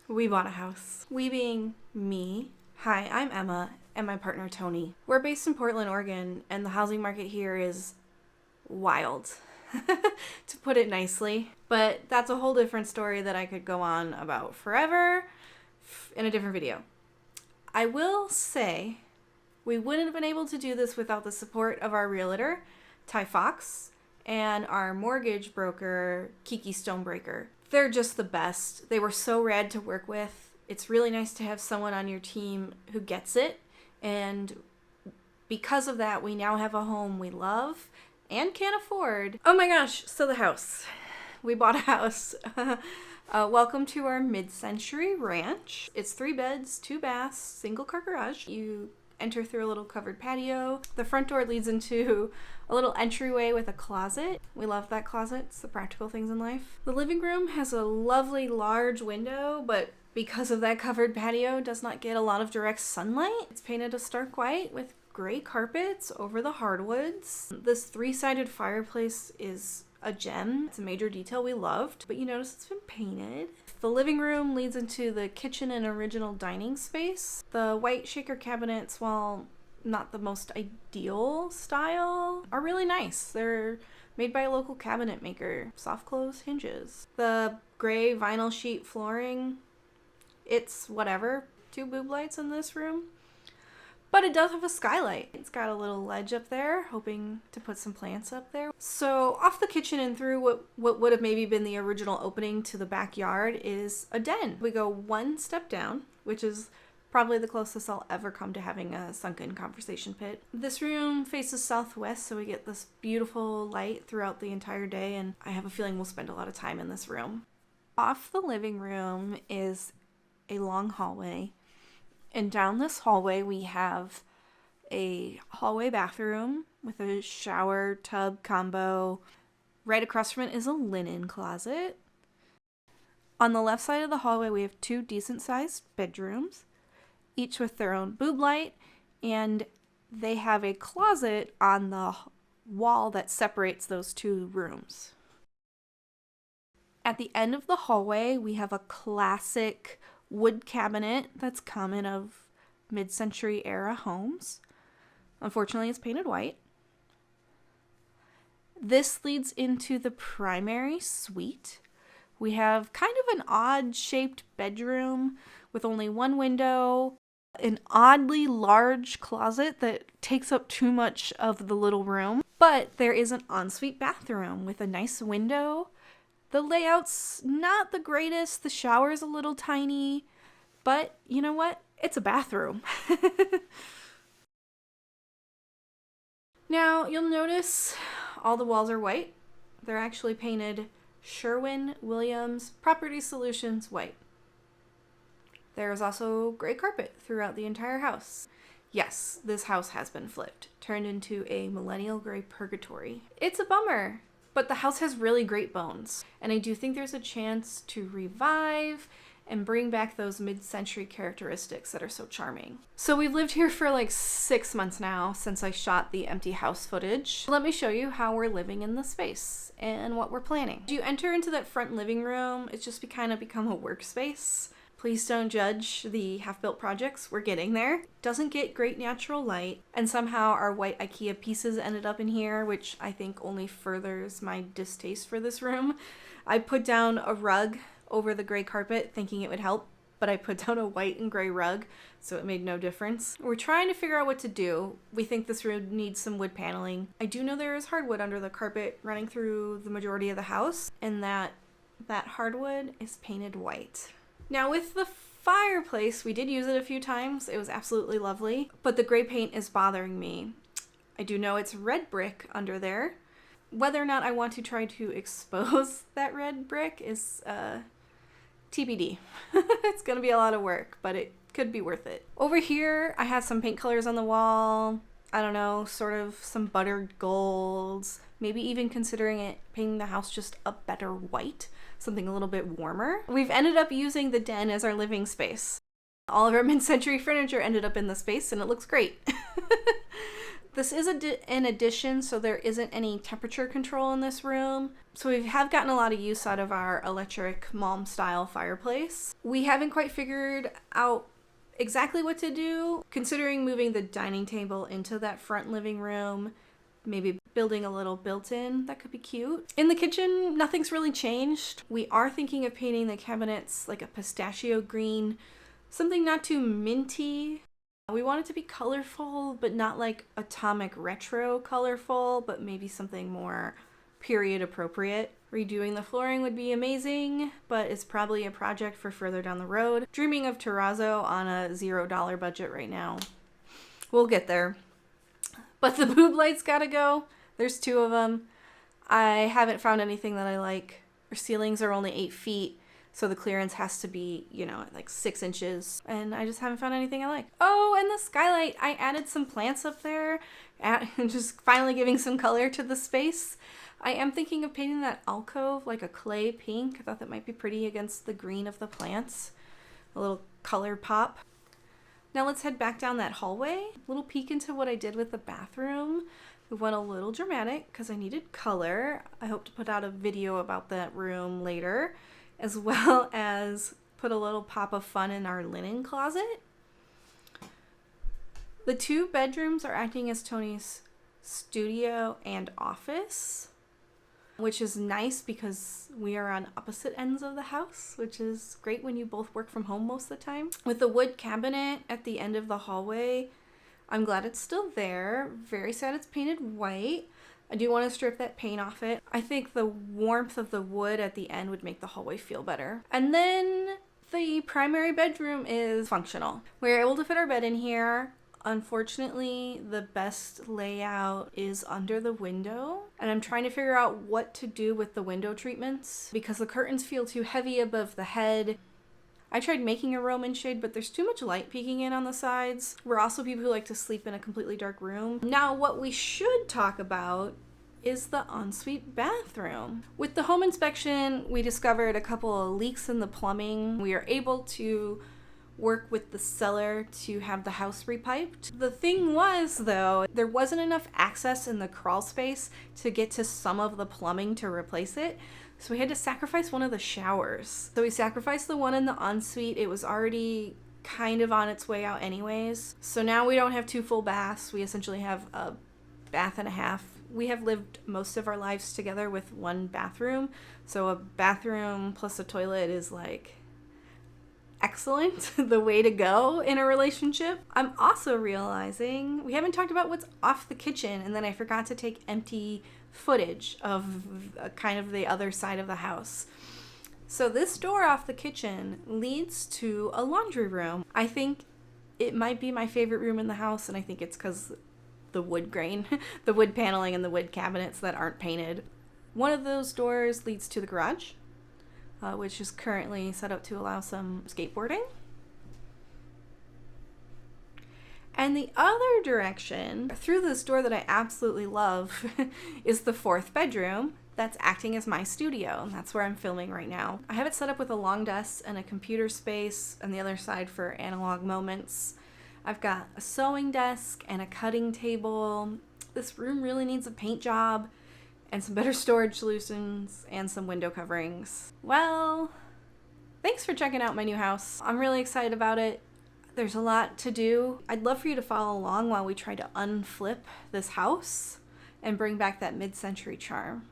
We bought a house. We being me. Hi, I'm Emma, and my partner Tony. We're based in Portland, Oregon, and the housing market here is wild, to put it nicely. But that's a whole different story that I could go on about forever in a different video. I will say we wouldn't have been able to do this without the support of our realtor, Ty Fox, and our mortgage broker, Kiki Stonebreaker. They're just the best. They were so rad to work with. It's really nice to have someone on your team who gets it. And because of that, we now have a home we love and can afford. Oh my gosh, so the house. We bought a house. Welcome to our mid-century ranch. It's 3 beds, 2 baths, single car garage. You enter through a little covered patio. The front door leads into a little entryway with a closet. We love that closet. It's the practical things in life. The living room has a lovely large window, but because of that covered patio, does not get a lot of direct sunlight. It's painted a stark white with gray carpets over the hardwoods. This 3-sided fireplace is a gem. It's a major detail we loved, but you notice it's been painted. The living room leads into the kitchen and original dining space. The white shaker cabinets, while not the most ideal style, are really nice. They're made by a local cabinet maker. Soft close hinges. The gray vinyl sheet flooring, it's whatever. 2 boob lights in this room. But it does have a skylight. It's got a little ledge up there, hoping to put some plants up there. So off the kitchen and through what would have maybe been the original opening to the backyard is a den. We go 1 step down, which is probably the closest I'll ever come to having a sunken conversation pit. This room faces southwest, so we get this beautiful light throughout the entire day, and I have a feeling we'll spend a lot of time in this room. Off the living room is a long hallway. And down this hallway, we have a hallway bathroom with a shower tub combo. Right across from it is a linen closet. On the left side of the hallway, we have 2 decent-sized bedrooms, each with their own boob light, and they have a closet on the wall that separates those 2 rooms. At the end of the hallway, we have a classic wood cabinet that's common of mid-century era homes. Unfortunately, it's painted white. This leads into the primary suite. We have kind of an odd-shaped bedroom with only 1 window, an oddly large closet that takes up too much of the little room, but there is an ensuite bathroom with a nice window. The layout's not the greatest. The shower's a little tiny, but you know what? It's a bathroom. Now, you'll notice all the walls are white. They're actually painted Sherwin-Williams Property Solutions white. There is also gray carpet throughout the entire house. Yes, this house has been flipped, turned into a millennial gray purgatory. It's a bummer. But the house has really great bones, and I do think there's a chance to revive and bring back those mid-century characteristics that are so charming. So we've lived here for like 6 months now since I shot the empty house footage. Let me show you how we're living in the space and what we're planning. As you enter into that front living room, it's just kind of become a workspace. Please don't judge the half-built projects. We're getting there. Doesn't get great natural light, and somehow our white IKEA pieces ended up in here, which I think only furthers my distaste for this room. I put down a rug over the gray carpet thinking it would help, but I put down a white and gray rug, so it made no difference. We're trying to figure out what to do. We think this room needs some wood paneling. I do know there is hardwood under the carpet running through the majority of the house, and that hardwood is painted white. Now with the fireplace, we did use it a few times. It was absolutely lovely, but the gray paint is bothering me. I do know it's red brick under there. Whether or not I want to try to expose that red brick is TBD. It's gonna be a lot of work, but it could be worth it. Over here, I have some paint colors on the wall. I don't know, sort of some buttered golds. Maybe even considering painting the house just a better white, something a little bit warmer. We've ended up using the den as our living space. All of our mid-century furniture ended up in the space, and it looks great. This is an addition, so there isn't any temperature control in this room. So we have gotten a lot of use out of our electric Malm style fireplace. We haven't quite figured out exactly what to do, considering moving the dining table into that front living room, maybe building a little built-in. That could be cute. In the kitchen, nothing's really changed. We are thinking of painting the cabinets like a pistachio green, something not too minty. We want it to be colorful, but not like atomic retro colorful, but maybe something more period appropriate. Redoing the flooring would be amazing, but it's probably a project for further down the road. Dreaming of terrazzo on a $0 budget right now. We'll get there. But the boob lights gotta go. There's 2 of them. I haven't found anything that I like. Our ceilings are only 8 feet. So the clearance has to be, like 6 inches. And I just haven't found anything I like. Oh, and the skylight. I added some plants up there. Just finally giving some color to the space. I am thinking of painting that alcove like a clay pink. I thought that might be pretty against the green of the plants. A little color pop. Now let's head back down that hallway. A little peek into what I did with the bathroom. We went a little dramatic because I needed color. I hope to put out a video about that room later, as well as put a little pop of fun in our linen closet. The 2 bedrooms are acting as Tony's studio and office, which is nice because we are on opposite ends of the house, which is great when you both work from home most of the time. With the wood cabinet at the end of the hallway, I'm glad it's still there. Very sad it's painted white. I do want to strip that paint off it. I think the warmth of the wood at the end would make the hallway feel better. And then the primary bedroom is functional. We're able to fit our bed in here. Unfortunately, the best layout is under the window, and I'm trying to figure out what to do with the window treatments because the curtains feel too heavy above the head. I tried making a Roman shade, but there's too much light peeking in on the sides. We're also people who like to sleep in a completely dark room. Now, what we should talk about is the ensuite bathroom. With the home inspection, we discovered a couple of leaks in the plumbing. We are able to work with the seller to have the house repiped. The thing was, though, there wasn't enough access in the crawl space to get to some of the plumbing to replace it. So we had to sacrifice one of the showers. So we sacrificed the one in the ensuite. It was already kind of on its way out anyways. So now we don't have 2 full baths. We essentially have a bath and a half. We have lived most of our lives together with 1 bathroom. So a bathroom plus a toilet is like excellent, the way to go in a relationship. I'm also realizing we haven't talked about what's off the kitchen, and then I forgot to take empty footage of kind of the other side of the house. So this door off the kitchen leads to a laundry room. I think it might be my favorite room in the house, and I think it's because the wood grain, the wood paneling and the wood cabinets that aren't painted. One of those doors leads to the garage, which is currently set up to allow some skateboarding. And the other direction, through this door that I absolutely love, is the 4th bedroom that's acting as my studio. And that's where I'm filming right now. I have it set up with a long desk and a computer space on the other side for analog moments. I've got a sewing desk and a cutting table. This room really needs a paint job and some better storage solutions and some window coverings. Well, thanks for checking out my new house. I'm really excited about it. There's a lot to do. I'd love for you to follow along while we try to unflip this house and bring back that mid-century charm.